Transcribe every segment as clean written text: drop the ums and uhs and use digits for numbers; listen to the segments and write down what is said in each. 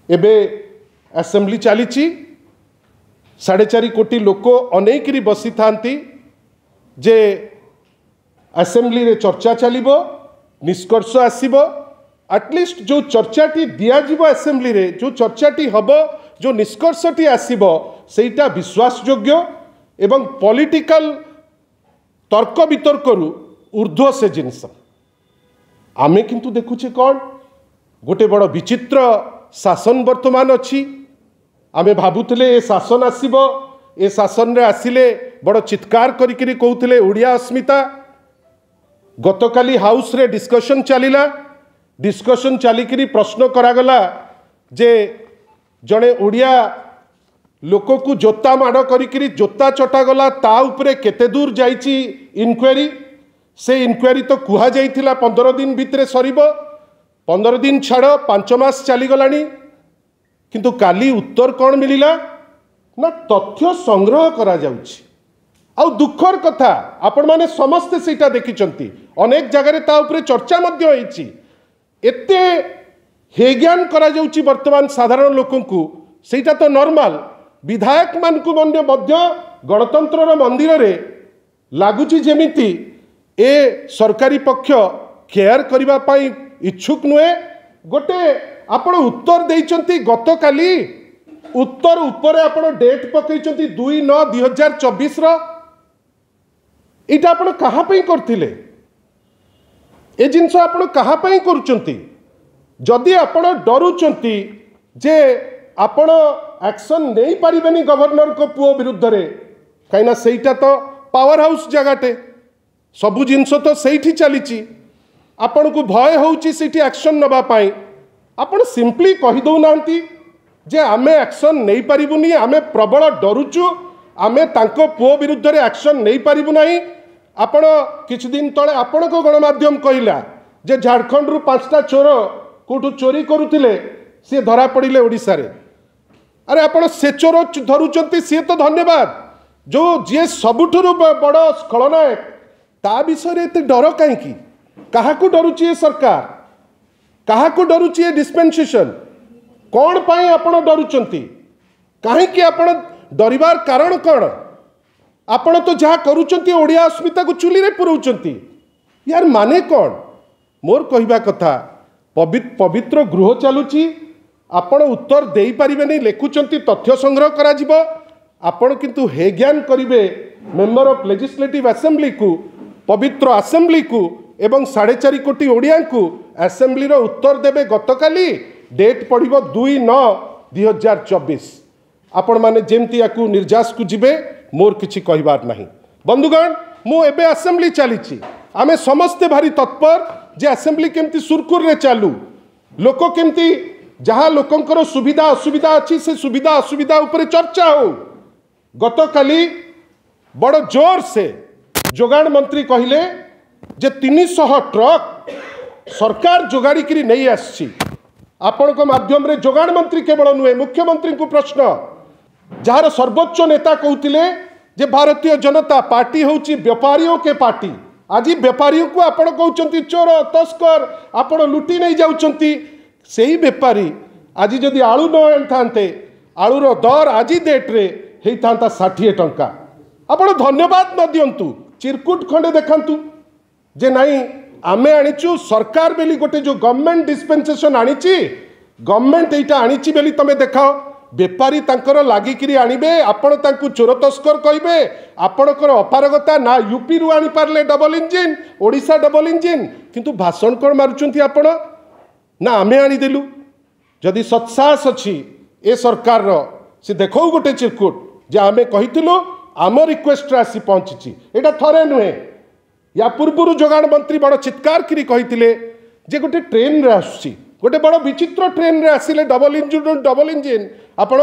एबे असेंबली चली 4.5 कोटी लोक अनेकरी बसी था जे असेंबली रे चर्चा चलिबो निष्कर्ष आसीबो एटलिस्ट जो चर्चाटी दियाजिबो असेंबली रे जो चर्चाटी हबो जो निष्कर्षटी आसीबो सेटा विश्वासयोग्य एवं पॉलिटिकल तर्क वितर्करू ऊर्ध्व से जिनस आमे किंतु देखुचे कौन गोटे बड़ विचित्र शासन वर्तमान अच्छी आमे भाबुतले ए शासन आसीबो ए शासन रे आसिले बड़ चित्कार करिकरी कहउतले ओडिया अस्मिता गतकाली हाउस रे डिस्कशन चलिकरी प्रश्न करागला जे जड़े ओडिया लोक को जोता माड़ करिकरी जोता चटागला ता उपरे केते दूर जाइची इनक्वारी से इनक्वारी तो कुहा जाइथिला 15 दिन भितरे सरीबो 15 दिन छाड़ 5 मास चली गलानी किंतु काली उत्तर कौन मिलिला ना तथ्य संग्रह करा जाउची आउ दुखर कथा आपण माने समस्ते सेटा देखिचंती अनेक जगह ता उपरे चर्चा मध्य होईची एते हेज्ञान करा जाउची वर्तमान साधारण लोकन को सेटा तो नॉर्मल विधायक मान को मध्य गणतंत्र मंदिर रे लागुची जेमिति ए सरकारी पक्ष केयर करिबा पाई इच्छुक नुए गोटे आपण उत्तर देइचंती गतकाली उत्तर ऊपर आपण डेट पकईचंती 2/9/2024 रो इटा आपण कहा पई करथिले ए जिंस आपण कहा पई करूचंती जदि आपण डरुचंती जे आपण एक्शन नहीं पारिबेनी गवर्नर को पुओ विरुद्ध रे कहिना सेटा तो पावर हाउस जगाटे सबु जिनस तो सेठी चलीची आपण को भय होउची सेठी एक्शन नबा पाई आपण सिंपली कहि दउ नांती जे आमे एक्शन नहीं पारिबुनी आमे प्रबल डरुचु आमे तांको पुओ विरुद्ध रे एक्शन नहीं पारिबु नाही आपण किछ दिन तळे आपण को गणमाध्यम कहिला जे झारखंड रु 5टा चोर कोठु चोरी करूथिले से धरा पड़िले ओडिसा रे अरे आपण से चोर धरुचंती से तो धन्यवाद जो जे सबुठुरु बड़ खलनायक ता विषय एते डर कहीं कहा डरुची सरकार कहा डरुची डिस्पेंसेशन कौन पाई आपण डरुचंती कहीं आपण डरिवार कारण कौन आपण तो जहाँ करूचंती ओडिया अस्मिता को चुली रे पुरौचंती यार माने कौन मोर कहवा कथा पवित्र गृह चलुची आपण उत्तर दे पारिबेनी लेखुचंती तथ्य संग्रह करा जिवो आपण किंतु हे ज्ञान करिवे मेंबर ऑफ लेजिस्लेटिव असेंबली को पवित्र असेंबली को एवं 4.5 कोटी ओडिया को असेंबली रो उत्तर देबे गतकाली डेट पड़िबो 2/9/2024 आपण माने जेमती याकू निर्जास को जिबे मोर किछि कहबार नाही बंधुगण मु एबे असेंबली चलीची आमे समस्ते भारी तत्पर जे असेंबली केमती सुरखुर रे चालू लोक केमती जहाँ लोकंकर सुविधा असुविधा अच्छी से सुविधा असुविधा उपरे चर्चा हो गतकाली बड़ जोर से जोगाण मंत्री कहिले जे 300 ट्रक सरकार जोगाड़ी नहीं आसी आपण को माध्यम रे जोगाण मंत्री केवल नुहे मुख्यमंत्री को प्रश्न जार सर्वोच्च नेता कहते जे भारतीय जनता पार्टी होची व्यापारियों के पार्टी आज व्यापारियों को आपण कहते चोर तस्कर आपण लुटी नहीं जाउचंती सेही बेपारी आज जदि आलू न आनते आलूर दर आज डेट रे होता 60 टंका आपण धन्यवाद न दिंतु चिरकुट खंडे देखांतु जे नहीं आमे आनीचु सरकार बेली गोटे जो गवर्नमेंट डिस्पेंसेशन आनीची गवर्नमेंट एटा आनीची बेली तमे देखाओ बेपारी तांकर लागिकिरी आनिबे आपण तांकु चोर तस्कर कहिबे आपणकर अपारगता ना यूपी रु आनी Parle double engine Odisha double engine किंतु भाषण कोन मारुचंती आपण ना आमे आनीदेलु जदि सत्साहस अच्छी ए सरकार रो से देखो गोटे चिरकुट जे आमे कहिथिलु आम रिक्वेस्ट आसी पहुंची एटा थरे नुहे या पूर्व जोगाण मंत्री बड़ चित्कार करी कहिथिले जे गोटे ट्रेन रे आसी गोटे बड़ विचित्र ट्रेन रे आसिले डबल इंजिन आपण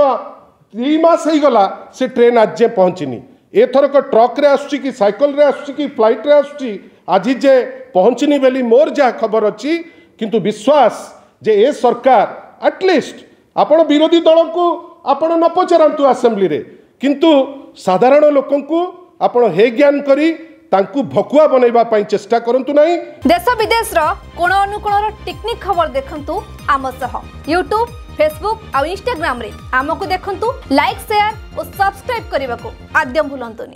3 मास हो गला से ट्रेन आज जे पहुंचनी एथरक ट्रक रे आसुची कि साइकिल रे आसुची कि फ्लाइट रे आसुची आज जे पहुंचनी बेली मोर जा खबर अच्छी किंतु विश्वास जे ए सरकार एटलिस्ट आपण विरोधी दल को आपण न पचरांतु असेंबली रे किंतु साधारण लोकन को आपण हे ज्ञान करी तांकु भकुआ बनैबा पई चेष्टा करंतु नहीं। देश विदेश रो कोण अनुकोण टिकनिक खबर देखंतु आम सह YouTube फेसबुक और इंस्टाग्राम रे आमको देखंतु लाइक शेयर और सब्सक्राइब करने को आद्यम भूलंतुनि।